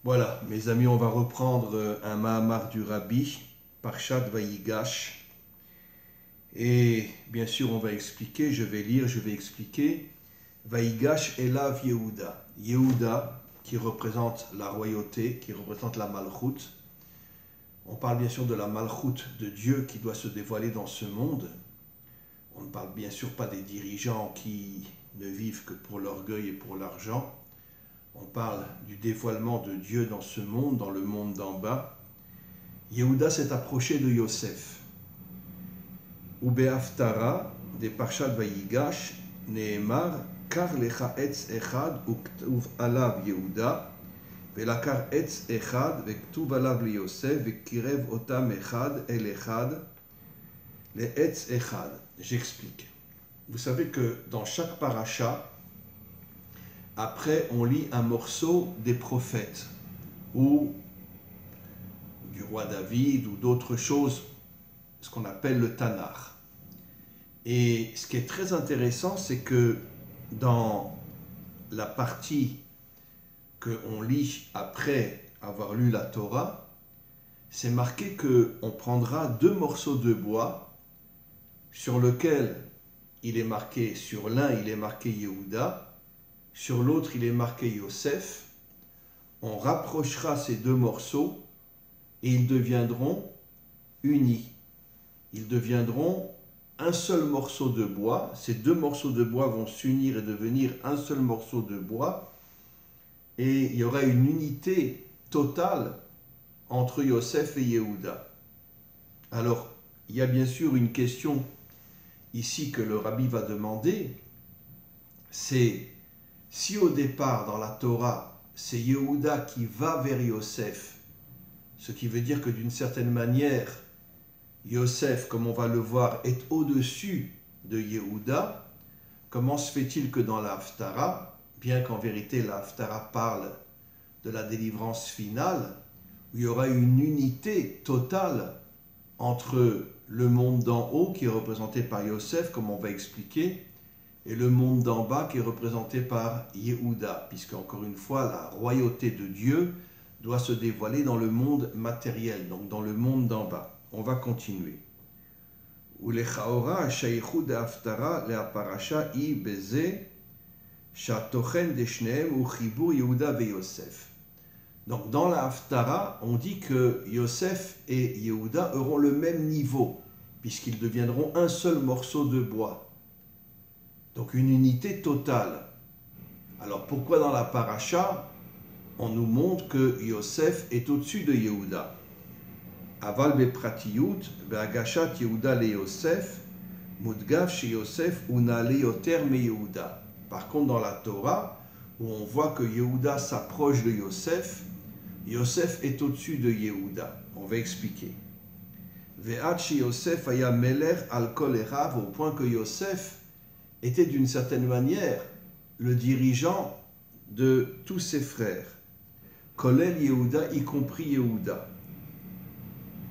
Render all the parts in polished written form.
Voilà, mes amis, on va reprendre un Mahamar du Rabbi, Parshat Vayigash. Et bien sûr, on va expliquer, je vais lire, je vais expliquer. Vayigash Elav Yehuda. Yehuda, qui représente la royauté, qui représente la Malchut. On parle bien sûr de la Malchut de Dieu qui doit se dévoiler dans ce monde. On ne parle bien sûr pas des dirigeants qui ne vivent que pour l'orgueil et pour l'argent. On parle du dévoilement de Dieu dans ce monde, dans le monde d'en bas. Yehuda s'est approché de Yosef. Ubehaftara, des Parshat Vayigash, Nehemar, Kar lecha etz echad uktuv alav Yehuda, velakar etz echad vektuv alav liyosef, vekirev otam echad el echad, le etz echad. J'explique. Vous savez que dans chaque paracha, après, on lit un morceau des prophètes, ou du roi David, ou d'autres choses, ce qu'on appelle le Tanakh. Et ce qui est très intéressant, c'est que dans la partie qu'on lit après avoir lu la Torah, c'est marqué qu'on prendra deux morceaux de bois sur lequel il est marqué, sur l'un il est marqué Yehuda, sur l'autre il est marqué Yosef. On rapprochera ces deux morceaux et ils deviendront unis. Ils deviendront un seul morceau de bois. Ces deux morceaux de bois vont s'unir et devenir un seul morceau de bois. Et il y aura une unité totale entre Yosef et Yehuda. Alors, il y a bien sûr une question ici que le rabbi va demander, c'est si au départ dans la Torah, c'est Yehuda qui va vers Yosef, ce qui veut dire que d'une certaine manière, Yosef, comme on va le voir, est au-dessus de Yehuda, comment se fait-il que dans la Haftara, bien qu'en vérité la Haftara parle de la délivrance finale, où il y aura une unité totale entre le monde d'en haut qui est représenté par Yosef, comme on va expliquer, et le monde d'en bas qui est représenté par Yehuda, puisque encore une fois, la royauté de Dieu doit se dévoiler dans le monde matériel, donc dans le monde d'en bas. On va continuer. ולכאורה השייכות דהפטרה להפרשה היא בזה שהתוכן דשניהם הוא חיבור יהודה ויוסף. Donc dans la Haftara, on dit que Yosef et Yehuda auront le même niveau, puisqu'ils deviendront un seul morceau de bois. Donc une unité totale. Alors pourquoi dans la paracha, on nous montre que Yosef est au-dessus de Yehuda? Aval bepratiyut be'agashat Yehuda le Yosef, mudgav chez Yosef unale yoter me Yehuda. Par contre dans la Torah, où on voit que Yehuda s'approche de Yosef, Yosef est au-dessus de Yehuda. On va expliquer. Ve'at chez Yosef aya melech al kol echav, au point que Yosef était d'une certaine manière le dirigeant de tous ses frères. Kolel Yehuda, y compris Yehuda.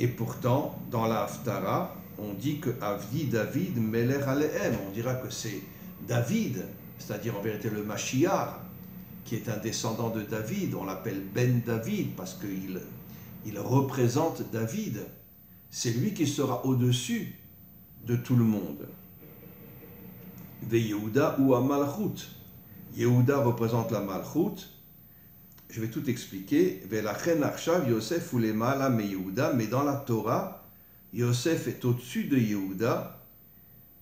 Et pourtant, dans la Haftara, on dit que Avdi David Melech Alehem. On dira que c'est David, c'est-à-dire en vérité le Mashiach, qui est un descendant de David. On l'appelle Ben David parce qu'il représente David. C'est lui qui sera au-dessus de tout le monde. De Yehuda ou à Malchut. Yehuda représente la Malchut. Je vais tout expliquer. Velachen Arshav Yosef ulemala me Yehuda. Mais dans la Torah, Yosef est au-dessus de Yehuda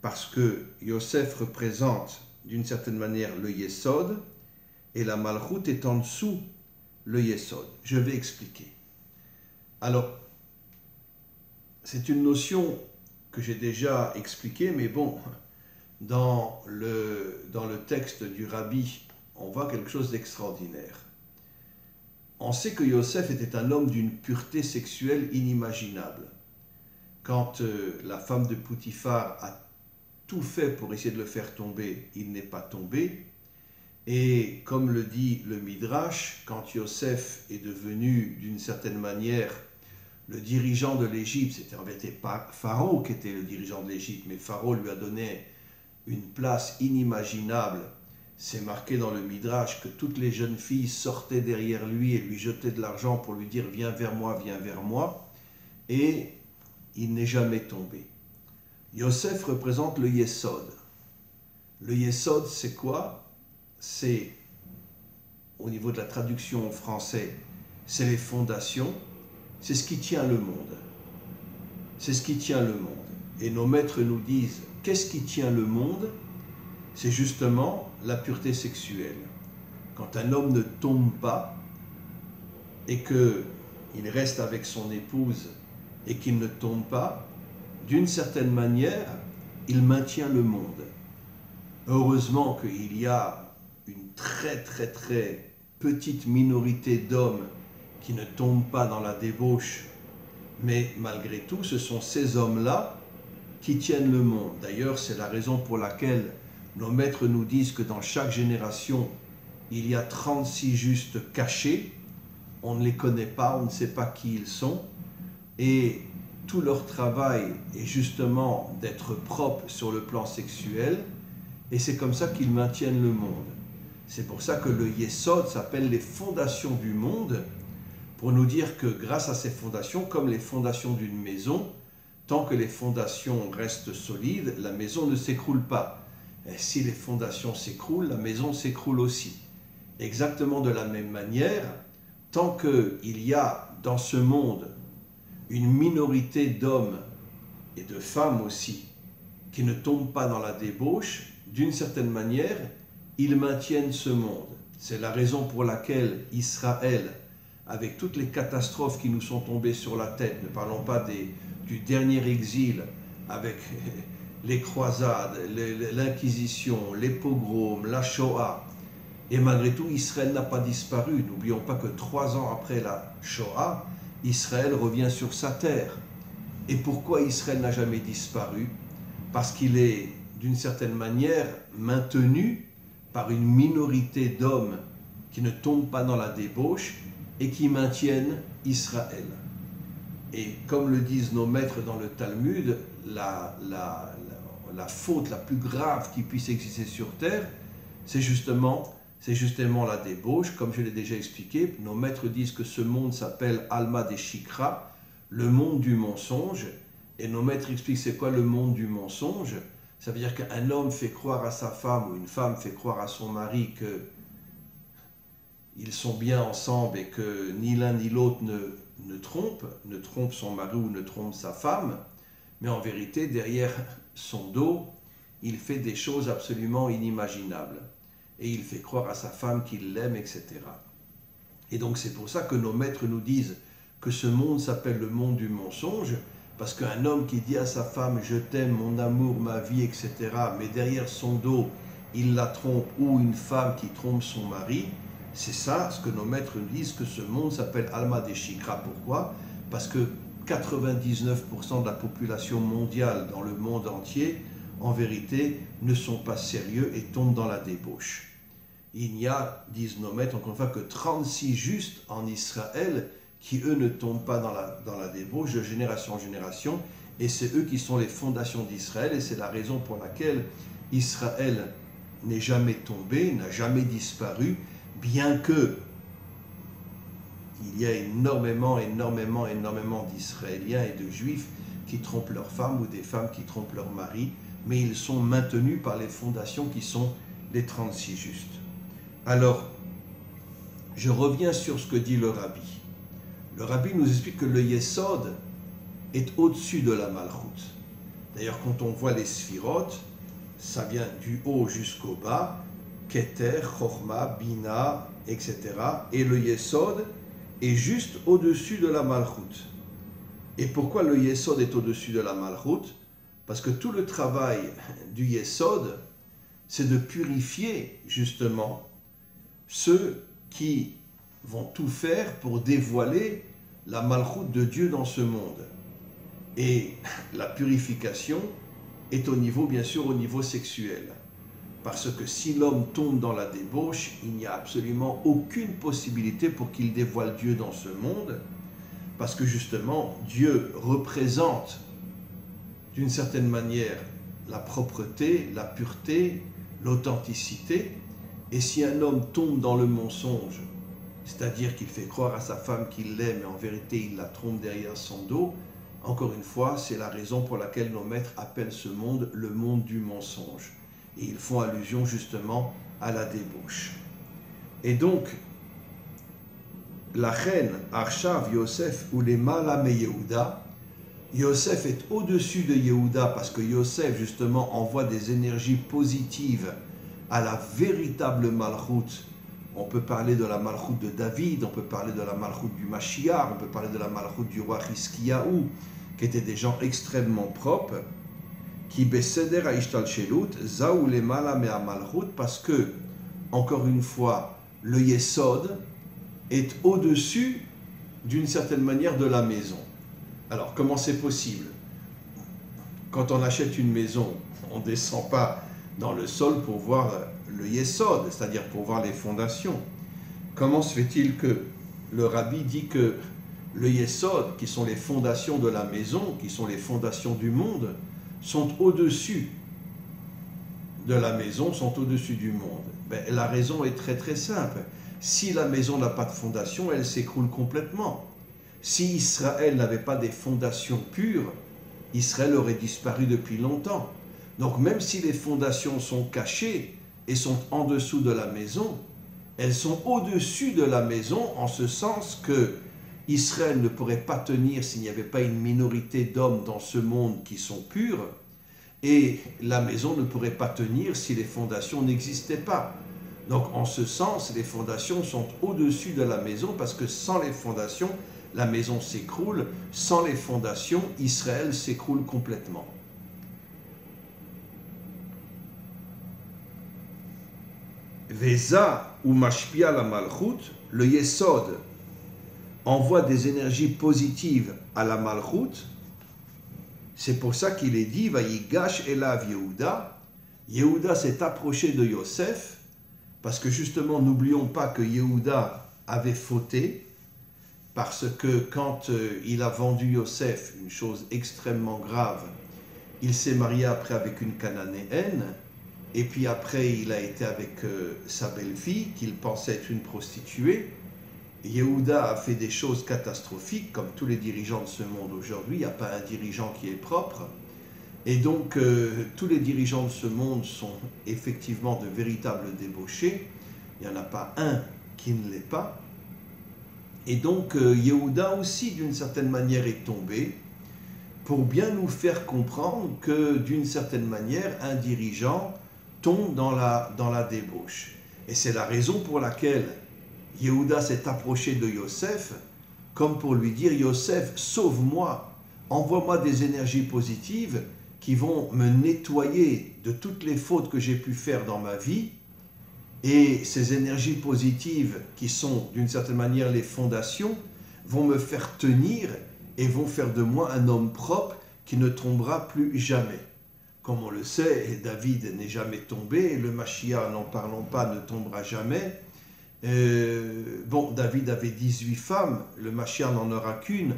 parce que Yosef représente d'une certaine manière le Yesod et la Malchut est en dessous le Yesod. Je vais expliquer. Alors, c'est une notion que j'ai déjà expliquée, mais bon, dans le texte du Rabbi, on voit quelque chose d'extraordinaire. On sait que Yosef était un homme d'une pureté sexuelle inimaginable. Quand la femme de Poutifar a tout fait pour essayer de le faire tomber, il n'est pas tombé. Et comme le dit le Midrash, quand Yosef est devenu d'une certaine manière le dirigeant de l'Égypte, c'était en vérité pas Pharaon qui était le dirigeant de l'Égypte, mais Pharaon lui a donné une place inimaginable c'est marqué dans le Midrash que toutes les jeunes filles sortaient derrière lui et lui jetaient de l'argent pour lui dire « viens vers moi, et il n'est jamais tombé. Yosef représente le Yesod. Le Yesod, c'est quoi? C'est, au niveau de la traduction en français, c'est les fondations, c'est ce qui tient le monde. C'est ce qui tient le monde. Et nos maîtres nous disent, qu'est-ce qui tient le monde? C'est justement la pureté sexuelle. Quand un homme ne tombe pas et qu'il reste avec son épouse et qu'il ne tombe pas, d'une certaine manière, il maintient le monde. Heureusement qu'il y a une très petite minorité d'hommes qui ne tombent pas dans la débauche, mais malgré tout, ce sont ces hommes-là qui tiennent le monde. D'ailleurs, c'est la raison pour laquelle nos maîtres nous disent que dans chaque génération, il y a 36 justes cachés. On ne les connaît pas, on ne sait pas qui ils sont. Et tout leur travail est justement d'être propres sur le plan sexuel. Et c'est comme ça qu'ils maintiennent le monde. C'est pour ça que le Yesod s'appelle les fondations du monde, pour nous dire que grâce à ces fondations, comme les fondations d'une maison, tant que les fondations restent solides, la maison ne s'écroule pas. Et si les fondations s'écroulent, la maison s'écroule aussi. Exactement de la même manière, tant qu'il y a dans ce monde une minorité d'hommes et de femmes aussi qui ne tombent pas dans la débauche, d'une certaine manière, ils maintiennent ce monde. C'est la raison pour laquelle Israël, avec toutes les catastrophes qui nous sont tombées sur la tête, ne parlons pas du dernier exil, avec les croisades, l'Inquisition, les pogroms, la Shoah, et malgré tout, Israël n'a pas disparu. N'oublions pas que 3 ans après la Shoah, Israël revient sur sa terre. Et pourquoi Israël n'a jamais disparu? Parce qu'il est, d'une certaine manière, maintenu par une minorité d'hommes qui ne tombent pas dans la débauche et qui maintiennent Israël. Et comme le disent nos maîtres dans le Talmud, la faute la plus grave qui puisse exister sur terre, c'est justement la débauche. Comme je l'ai déjà expliqué, nos maîtres disent que ce monde s'appelle Alma des Shikra, le monde du mensonge. Et nos maîtres expliquent c'est quoi le monde du mensonge. Ça veut dire qu'un homme fait croire à sa femme ou une femme fait croire à son mari qu'ils sont bien ensemble et que ni l'un ni l'autre ne trompe son mari ou ne trompe sa femme. Mais en vérité, derrière son dos, il fait des choses absolument inimaginables. Et il fait croire à sa femme qu'il l'aime, etc. Et donc c'est pour ça que nos maîtres nous disent que ce monde s'appelle le monde du mensonge, parce qu'un homme qui dit à sa femme « je t'aime, mon amour, ma vie, etc. » mais derrière son dos, il la trompe, ou une femme qui trompe son mari, c'est ça ce que nos maîtres nous disent, que ce monde s'appelle Alma des Shikra. Pourquoi? Parce que 99% de la population mondiale dans le monde entier, en vérité, ne sont pas sérieux et tombent dans la débauche. Il n'y a, disent nos maîtres, encore une fois, que 36 justes en Israël qui, eux, ne tombent pas dans la débauche de génération en génération, et c'est eux qui sont les fondations d'Israël, et c'est la raison pour laquelle Israël n'est jamais tombé, n'a jamais disparu, bien que il y a énormément d'Israéliens et de Juifs qui trompent leurs femmes ou des femmes qui trompent leur mari, mais ils sont maintenus par les fondations qui sont les 36 justes. Alors, je reviens sur ce que dit le Rabbi. Le Rabbi nous explique que le Yesod est au-dessus de la Malchut. D'ailleurs, quand on voit les Sphirot, ça vient du haut jusqu'au bas, Keter, Chorma, Bina, etc. Et le Yesod est juste au-dessus de la Malchut. Et pourquoi le Yesod est au-dessus de la Malchut? Parce que tout le travail du Yesod, c'est de purifier justement ceux qui vont tout faire pour dévoiler la Malchut de Dieu dans ce monde. Et la purification est au niveau, bien sûr, au niveau sexuel. Parce que si l'homme tombe dans la débauche, il n'y a absolument aucune possibilité pour qu'il dévoile Dieu dans ce monde, parce que justement, Dieu représente d'une certaine manière la propreté, la pureté, l'authenticité, Et si un homme tombe dans le mensonge, c'est-à-dire qu'il fait croire à sa femme qu'il l'aime, mais en vérité il la trompe derrière son dos, encore une fois, c'est la raison pour laquelle nos maîtres appellent ce monde le monde du mensonge. Et ils font allusion justement à la débauche. Et donc, la reine Arshav, Yosef, ou les Malame Yehuda, Yosef est au-dessus de Yehuda parce que Yosef justement envoie des énergies positives à la véritable Malchut. On peut parler de la Malchut de David, on peut parler de la Malchut du Mashiach, on peut parler de la Malchut du roi Hiskiyahu, qui étaient des gens extrêmement propres, qui beseder à Ishtalchelut, zaou le Malame à Malchut, parce que, encore une fois, le Yesod est au-dessus d'une certaine manière de la maison. Alors, comment c'est possible? Quand on achète une maison, on ne descend pas dans le sol pour voir le Yesod, c'est-à-dire pour voir les fondations. Comment se fait-il que le Rabbi dit que le Yesod, qui sont les fondations de la maison, qui sont les fondations du monde, sont au-dessus de la maison, sont au-dessus du monde? La raison est très très simple. Si la maison n'a pas de fondation, elle s'écroule complètement. Si Israël n'avait pas des fondations pures, Israël aurait disparu depuis longtemps. Donc même si les fondations sont cachées et sont en dessous de la maison, elles sont au-dessus de la maison en ce sens que Israël ne pourrait pas tenir s'il n'y avait pas une minorité d'hommes dans ce monde qui sont purs, et la maison ne pourrait pas tenir si les fondations n'existaient pas. Donc en ce sens, les fondations sont au-dessus de la maison parce que sans les fondations, la maison s'écroule. Sans les fondations, Israël s'écroule complètement. Veza ou Mashpia la Malchut, le Yesod envoie des énergies positives à la Malchut. C'est pour ça qu'il est dit Vayigash Elav Yehuda. Yehuda s'est approché de Yosef, parce que justement, n'oublions pas que Yehuda avait fauté, parce que quand il a vendu Yosef, une chose extrêmement grave, il s'est marié après avec une Cananéenne, et puis après il a été avec sa belle-fille, qu'il pensait être une prostituée. Yehuda a fait des choses catastrophiques, comme tous les dirigeants de ce monde aujourd'hui. Il n'y a pas un dirigeant qui est propre. Et donc, tous les dirigeants de ce monde sont effectivement de véritables débauchés. Il n'y en a pas un qui ne l'est pas. Et donc, Yehuda aussi, d'une certaine manière, est tombé pour bien nous faire comprendre que, d'une certaine manière, un dirigeant tombe dans la débauche. Et c'est la raison pour laquelle Yehuda s'est approché de Yosef, comme pour lui dire « Yosef, sauve-moi, envoie-moi des énergies positives qui vont me nettoyer de toutes les fautes que j'ai pu faire dans ma vie. Et ces énergies positives, qui sont d'une certaine manière les fondations, vont me faire tenir et vont faire de moi un homme propre qui ne tombera plus jamais. » Comme on le sait, David n'est jamais tombé, le Mashiach, n'en parlons pas, ne tombera jamais. David avait 18 femmes, le Mashiach n'en aura qu'une,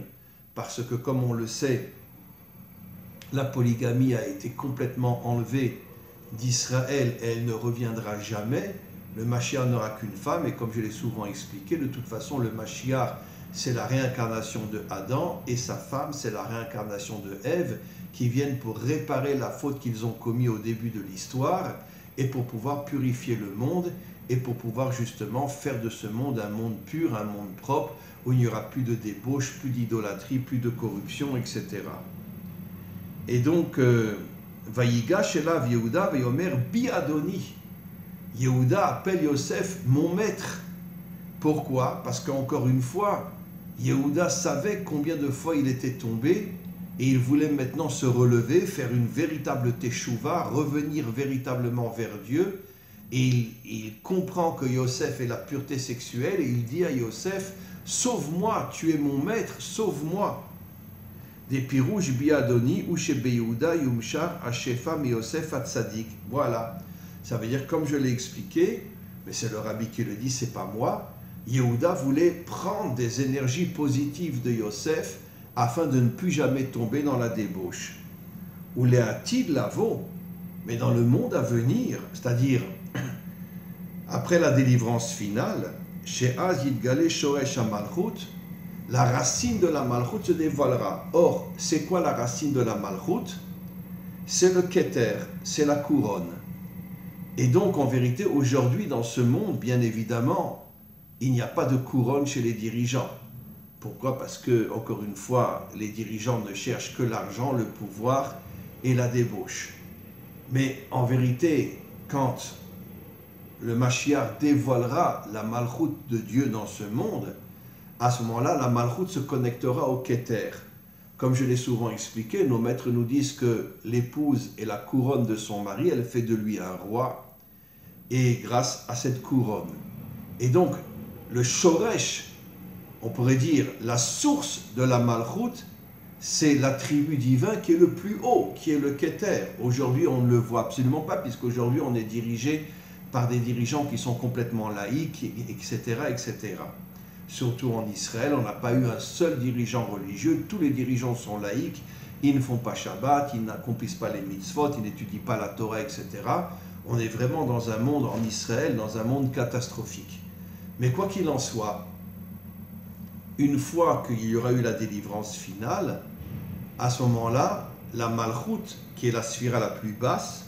parce que comme on le sait, la polygamie a été complètement enlevée d'Israël et elle ne reviendra jamais. Le Mashiach n'aura qu'une femme, et comme je l'ai souvent expliqué, de toute façon, le Mashiach, c'est la réincarnation de Adam, et sa femme, c'est la réincarnation de Ève, qui viennent pour réparer la faute qu'ils ont commise au début de l'histoire, et pour pouvoir purifier le monde, et pour pouvoir justement faire de ce monde un monde pur, un monde propre, où il n'y aura plus de débauche, plus d'idolâtrie, plus de corruption, etc. Et donc, Vayigash Elav Yehuda Vayomer Bi Adoni. Yehuda appelle Yosef mon maître. Pourquoi? Parce qu'encore une fois, Yehuda savait combien de fois il était tombé, et il voulait maintenant se relever, faire une véritable teshuva, revenir véritablement vers Dieu. Et il comprend que Yosef est la pureté sexuelle, et il dit à Yosef, sauve-moi, tu es mon maître, sauve-moi. Des pirouj biadoni ou chez Yehuda yumshar ashefa mi Yosef atzadik. Voilà, ça veut dire, comme je l'ai expliqué, mais c'est le rabbi qui le dit, c'est pas moi, Yehuda voulait prendre des énergies positives de Yosef afin de ne plus jamais tomber dans la débauche. Ou les atid lavo, mais dans le monde à venir, c'est-à-dire Après la délivrance finale, chez Az Yitgale Shoresh HaMalchut, la racine de la Malchut se dévoilera. Or, c'est quoi la racine de la Malchut? C'est le Keter, c'est la couronne. Et donc, en vérité, aujourd'hui, dans ce monde, bien évidemment, il n'y a pas de couronne chez les dirigeants. Pourquoi? Parce que, encore une fois, les dirigeants ne cherchent que l'argent, le pouvoir et la débauche. Mais en vérité, quand le Mashiach dévoilera la Malchut de Dieu dans ce monde, à ce moment-là, la Malchut se connectera au Keter. Comme je l'ai souvent expliqué, nos maîtres nous disent que l'épouse est la couronne de son mari, elle fait de lui un roi, et grâce à cette couronne. Et donc, le Shoresh, on pourrait dire, la source de la Malchut, c'est l'attribut divin qui est le plus haut, qui est le Keter. Aujourd'hui, on ne le voit absolument pas, puisqu'aujourd'hui, on est dirigé par des dirigeants qui sont complètement laïques, etc., etc. Surtout en Israël, on n'a pas eu un seul dirigeant religieux, tous les dirigeants sont laïques, ils ne font pas Shabbat, ils n'accomplissent pas les mitzvot, ils n'étudient pas la Torah, etc. On est vraiment dans un monde en Israël, dans un monde catastrophique. Mais quoi qu'il en soit, une fois qu'il y aura eu la délivrance finale, à ce moment-là, la Malchut, qui est la sphira la plus basse,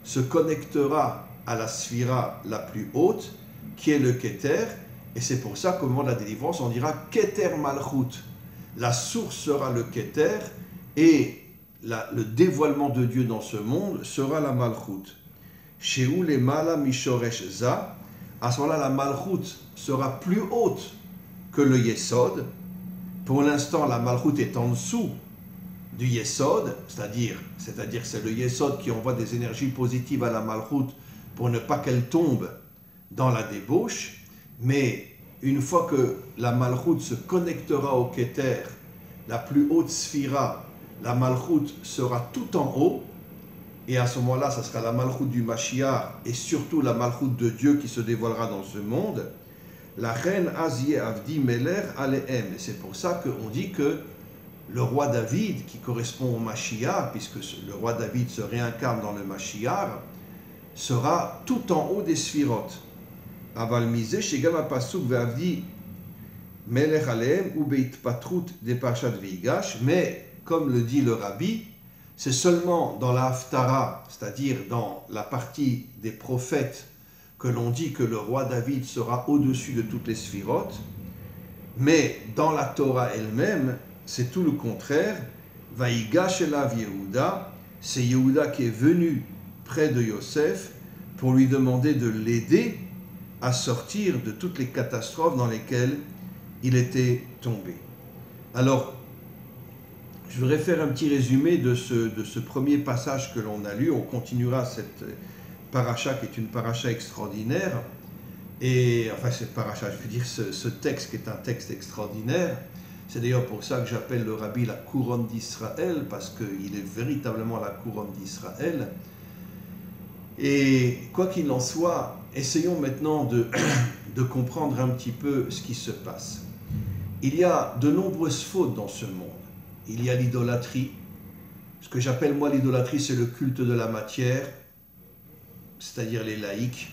se connectera à la sphira la plus haute, qui est le Keter. Et c'est pour ça qu'au moment de la délivrance, on dira Keter Malchut. La source sera le Keter et le dévoilement de Dieu dans ce monde sera la Malchut. Shehu le Mala Mishoresh Za. À ce moment-là, la Malchut sera plus haute que le Yesod. Pour l'instant, la Malchut est en dessous du Yesod, c'est-à-dire c'est le Yesod qui envoie des énergies positives à la Malchut pour ne pas qu'elle tombe dans la débauche. Mais une fois que la Malchut se connectera au Keter, la plus haute sphira, la Malchut sera tout en haut, et à ce moment-là, ça sera la Malchut du Mashiach, et surtout la Malchut de Dieu qui se dévoilera dans ce monde. La reine Azie Avdi Meler Alehem. Et c'est pour ça qu'on dit que le roi David, qui correspond au Mashiach, puisque le roi David se réincarne dans le Mashiach, sera tout en haut des sphirotes. Aval misé shegam apasuk ve'avdi melech alehem ou beitpatrut de parshat veigash. Mais comme le dit le rabbi, c'est seulement dans la Haftara, c'est-à-dire dans la partie des prophètes, que l'on dit que le roi David sera au-dessus de toutes les sphirotes. Mais dans la Torah elle-même, c'est tout le contraire. Vaigash elav Yehuda, c'est Yehuda qui est venu près de Yosef pour lui demander de l'aider à sortir de toutes les catastrophes dans lesquelles il était tombé. Alors, je voudrais faire un petit résumé de ce premier passage que l'on a lu. On continuera cette paracha qui est une paracha extraordinaire. Et enfin, cette paracha, je veux dire ce texte qui est un texte extraordinaire. C'est d'ailleurs pour ça que j'appelle le rabbi la couronne d'Israël, parce qu'il est véritablement la couronne d'Israël. Et quoi qu'il en soit, essayons maintenant de comprendre un petit peu ce qui se passe. Il y a de nombreuses fautes dans ce monde. Il y a l'idolâtrie. Ce que j'appelle moi l'idolâtrie, c'est le culte de la matière, c'est-à-dire les laïcs,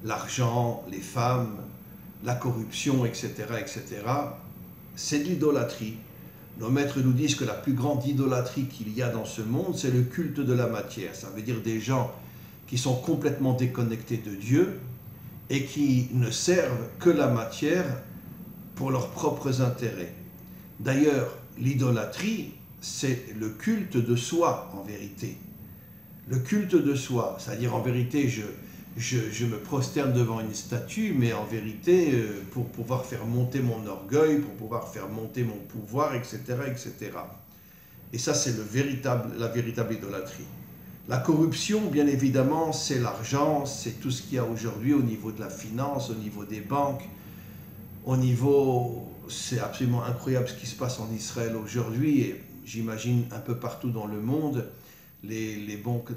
l'argent, les femmes, la corruption, etc., etc. C'est de l'idolâtrie. Nos maîtres nous disent que la plus grande idolâtrie qu'il y a dans ce monde, c'est le culte de la matière. Ça veut dire des gens qui sont complètement déconnectés de Dieu et qui ne servent que la matière pour leurs propres intérêts. D'ailleurs, l'idolâtrie, c'est le culte de soi, en vérité. Le culte de soi, c'est-à-dire en vérité, je me prosterne devant une statue, mais en vérité, pour pouvoir faire monter mon orgueil, pour pouvoir faire monter mon pouvoir, etc., etc. Et ça, c'est la véritable idolâtrie. La corruption, bien évidemment, c'est l'argent, c'est tout ce qu'il y a aujourd'hui au niveau de la finance, au niveau des banques, c'est absolument incroyable ce qui se passe en Israël aujourd'hui, et j'imagine un peu partout dans le monde. Les banques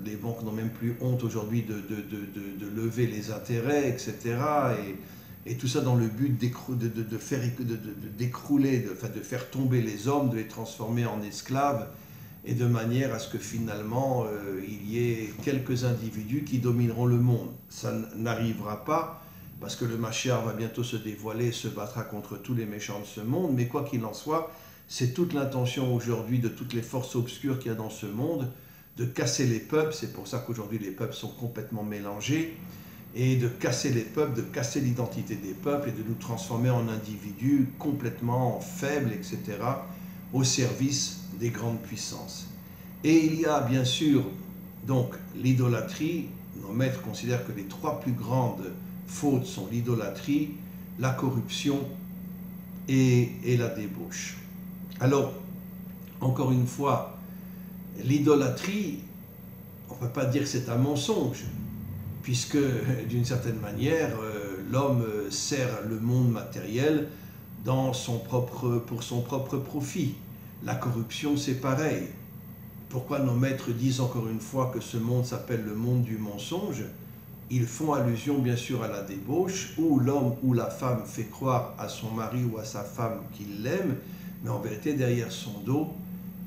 n'ont même plus honte aujourd'hui de lever les intérêts, etc. Et tout ça dans le but de faire tomber les hommes, de les transformer en esclaves, et de manière à ce que finalement il y ait quelques individus qui domineront le monde. Ça n'arrivera pas, parce que le Mashiach va bientôt se dévoiler et se battra contre tous les méchants de ce monde, mais quoi qu'il en soit, c'est toute l'intention aujourd'hui de toutes les forces obscures qu'il y a dans ce monde, de casser les peuples, c'est pour ça qu'aujourd'hui les peuples sont complètement mélangés, et de casser les peuples, de casser l'identité des peuples et de nous transformer en individus complètement faibles, etc., au service des grandes puissances. Et il y a bien sûr donc l'idolâtrie. Nos maîtres considèrent que les trois plus grandes fautes sont l'idolâtrie, la corruption et la débauche. Alors, encore une fois, l'idolâtrie, on ne peut pas dire que c'est un mensonge, puisque d'une certaine manière, l'homme sert le monde matériel pour son propre profit. La corruption, c'est pareil. Pourquoi nos maîtres disent encore une fois que ce monde s'appelle le monde du mensonge? Ils font allusion bien sûr à la débauche, où l'homme ou la femme fait croire à son mari ou à sa femme qu'il l'aime, mais en vérité, derrière son dos,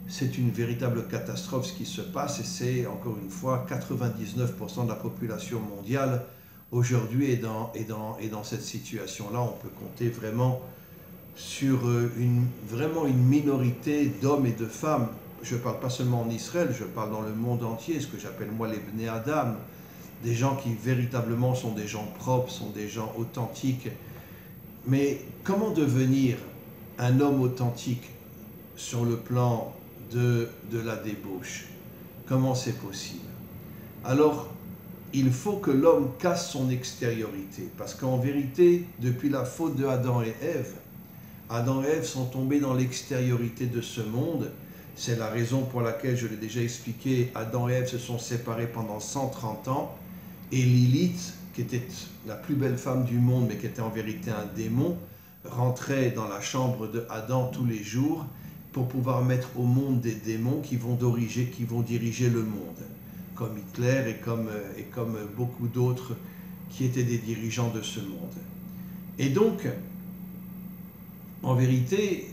c'est une véritable catastrophe ce qui se passe, et c'est encore une fois 99% de la population mondiale aujourd'hui est dans cette situation-là. On peut compter vraiment sur vraiment une minorité d'hommes et de femmes. Je ne parle pas seulement en Israël, je parle dans le monde entier, ce que j'appelle moi les Bnei Adam, des gens qui véritablement sont des gens propres, sont des gens authentiques. Mais comment devenir un homme authentique sur le plan de la débauche? Comment c'est possible? Alors, il faut que l'homme casse son extériorité, parce qu'en vérité, depuis la faute de Adam et Ève sont tombés dans l'extériorité de ce monde. C'est la raison pour laquelle, je l'ai déjà expliqué, Adam et Ève se sont séparés pendant 130 ans, et Lilith, qui était la plus belle femme du monde, mais qui était en vérité un démon, rentrait dans la chambre de Adam tous les jours pour pouvoir mettre au monde des démons qui vont diriger le monde, comme Hitler et comme beaucoup d'autres qui étaient des dirigeants de ce monde. Et donc, en vérité,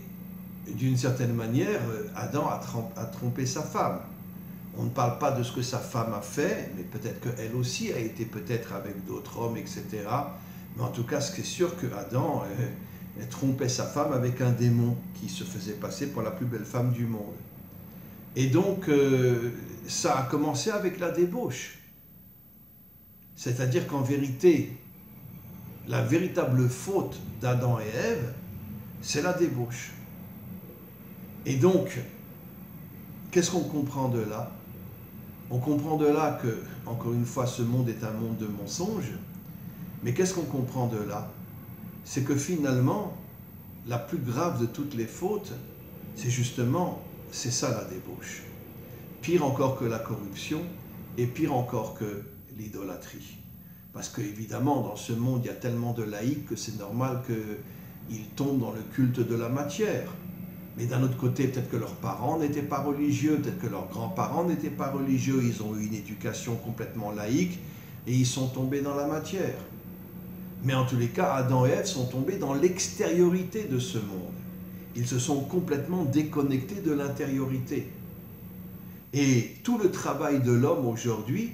d'une certaine manière, Adam a trompé sa femme. On ne parle pas de ce que sa femme a fait, mais peut-être qu'elle aussi a été peut-être avec d'autres hommes, etc. Mais en tout cas, ce qui est sûr que Adam trompait sa femme avec un démon qui se faisait passer pour la plus belle femme du monde. Et donc, ça a commencé avec la débauche. C'est-à-dire qu'en vérité, la véritable faute d'Adam et Ève, c'est la débauche. Et donc, qu'est-ce qu'on comprend de là? On comprend de là que, encore une fois, ce monde est un monde de mensonges. Mais qu'est-ce qu'on comprend de là? C'est que finalement, la plus grave de toutes les fautes, c'est ça la débauche. Pire encore que la corruption et pire encore que l'idolâtrie. Parce qu'évidemment, dans ce monde, il y a tellement de laïcs que c'est normal qu'ils tombent dans le culte de la matière. Mais d'un autre côté, peut-être que leurs parents n'étaient pas religieux, peut-être que leurs grands-parents n'étaient pas religieux, ils ont eu une éducation complètement laïque et ils sont tombés dans la matière. Mais en tous les cas, Adam et Ève sont tombés dans l'extériorité de ce monde. Ils se sont complètement déconnectés de l'intériorité. Et tout le travail de l'homme aujourd'hui,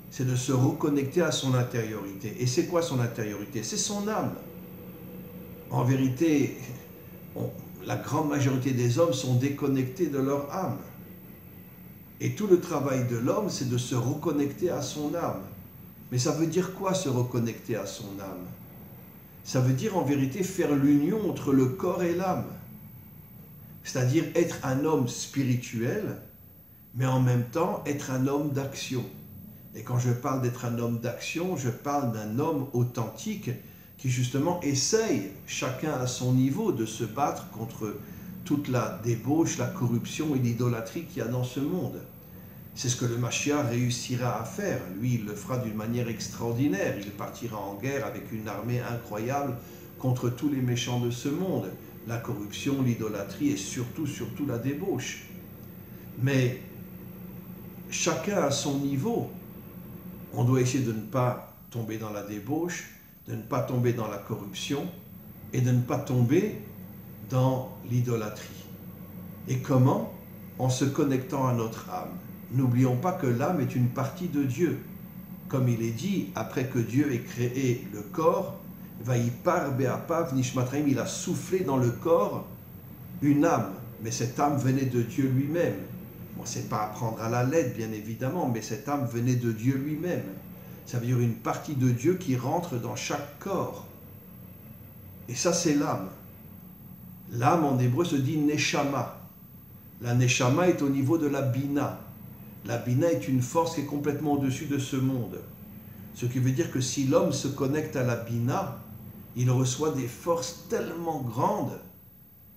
c'est de se reconnecter à son intériorité. Et c'est quoi son intériorité? C'est son âme. En vérité, la grande majorité des hommes sont déconnectés de leur âme. Et tout le travail de l'homme, c'est de se reconnecter à son âme. Mais ça veut dire quoi, se reconnecter à son âme? Ça veut dire en vérité faire l'union entre le corps et l'âme. C'est-à-dire être un homme spirituel, mais en même temps être un homme d'action. Et quand je parle d'être un homme d'action, je parle d'un homme authentique qui justement essaye, chacun à son niveau, de se battre contre toute la débauche, la corruption et l'idolâtrie qu'il y a dans ce monde. C'est ce que le Mashiach réussira à faire. Lui, il le fera d'une manière extraordinaire. Il partira en guerre avec une armée incroyable contre tous les méchants de ce monde. La corruption, l'idolâtrie et surtout la débauche. Mais chacun à son niveau, on doit essayer de ne pas tomber dans la débauche, de ne pas tomber dans la corruption et de ne pas tomber dans l'idolâtrie. Et comment? En se connectant à notre âme. N'oublions pas que l'âme est une partie de Dieu. Comme il est dit, après que Dieu ait créé le corps, Vaïpar be'apav nishmatraim, il a soufflé dans le corps une âme, mais cette âme venait de Dieu lui-même. Bon, c'est pas à prendre à la lettre, bien évidemment, mais cette âme venait de Dieu lui-même. Ça veut dire une partie de Dieu qui rentre dans chaque corps. Et ça, c'est l'âme. L'âme, en hébreu, se dit neshama. La neshama est au niveau de la bina. La bina est une force qui est complètement au-dessus de ce monde. Ce qui veut dire que si l'homme se connecte à la bina, il reçoit des forces tellement grandes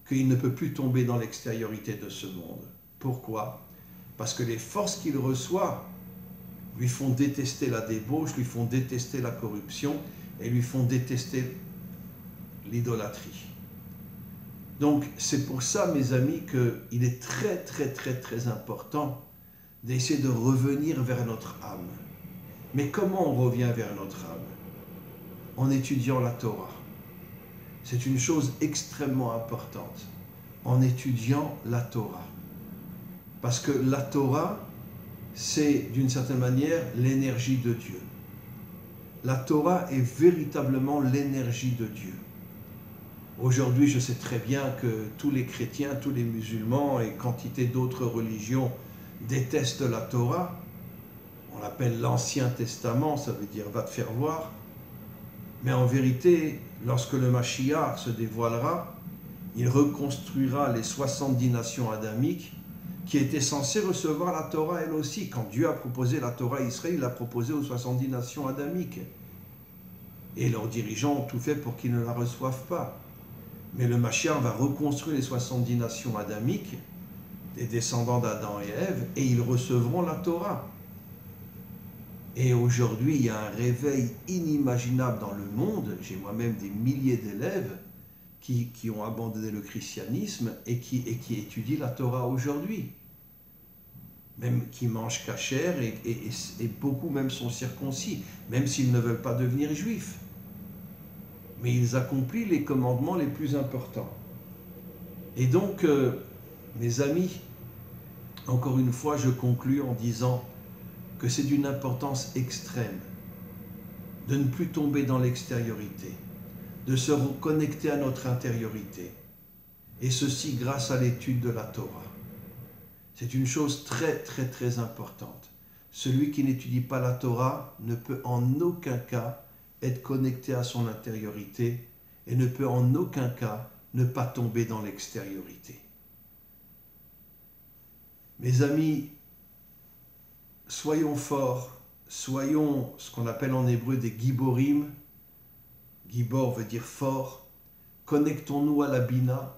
qu'il ne peut plus tomber dans l'extériorité de ce monde. Pourquoi? Parce que les forces qu'il reçoit lui font détester la débauche, lui font détester la corruption et lui font détester l'idolâtrie. Donc c'est pour ça, mes amis, qu'il est très très très très important d'essayer de revenir vers notre âme. Mais comment on revient vers notre âme? En étudiant la Torah. C'est une chose extrêmement importante. En étudiant la Torah. Parce que la Torah, c'est d'une certaine manière l'énergie de Dieu. La Torah est véritablement l'énergie de Dieu. Aujourd'hui, je sais très bien que tous les chrétiens, tous les musulmans et quantité d'autres religions détestent la Torah. On l'appelle l'Ancien Testament, ça veut dire « va te faire voir ». Mais en vérité, lorsque le Mashiach se dévoilera, il reconstruira les 70 nations adamiques qui étaient censées recevoir la Torah elles aussi. Quand Dieu a proposé la Torah à Israël, il l'a proposé aux 70 nations adamiques. Et leurs dirigeants ont tout fait pour qu'ils ne la reçoivent pas. Mais le Mashiach va reconstruire les 70 nations adamiques, les descendants d'Adam et Ève, et ils recevront la Torah. Et aujourd'hui, il y a un réveil inimaginable dans le monde. J'ai moi-même des milliers d'élèves qui ont abandonné le christianisme et qui étudient la Torah aujourd'hui. Même qui mangent kasher et beaucoup même sont circoncis, même s'ils ne veulent pas devenir juifs. Mais ils accomplissent les commandements les plus importants. Et donc, mes amis, encore une fois, je conclus en disant que c'est d'une importance extrême de ne plus tomber dans l'extériorité, de se reconnecter à notre intériorité, et ceci grâce à l'étude de la Torah. C'est une chose très très très importante. Celui qui n'étudie pas la Torah ne peut en aucun cas être connecté à son intériorité et ne peut en aucun cas ne pas tomber dans l'extériorité. Mes amis, soyons forts, soyons ce qu'on appelle en hébreu des giborim. Gibor veut dire fort. Connectons-nous à la Bina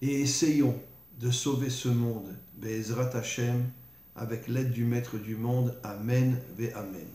et essayons de sauver ce monde. Be'ezrat Hashem, avec l'aide du Maître du monde. Amen ve Amen.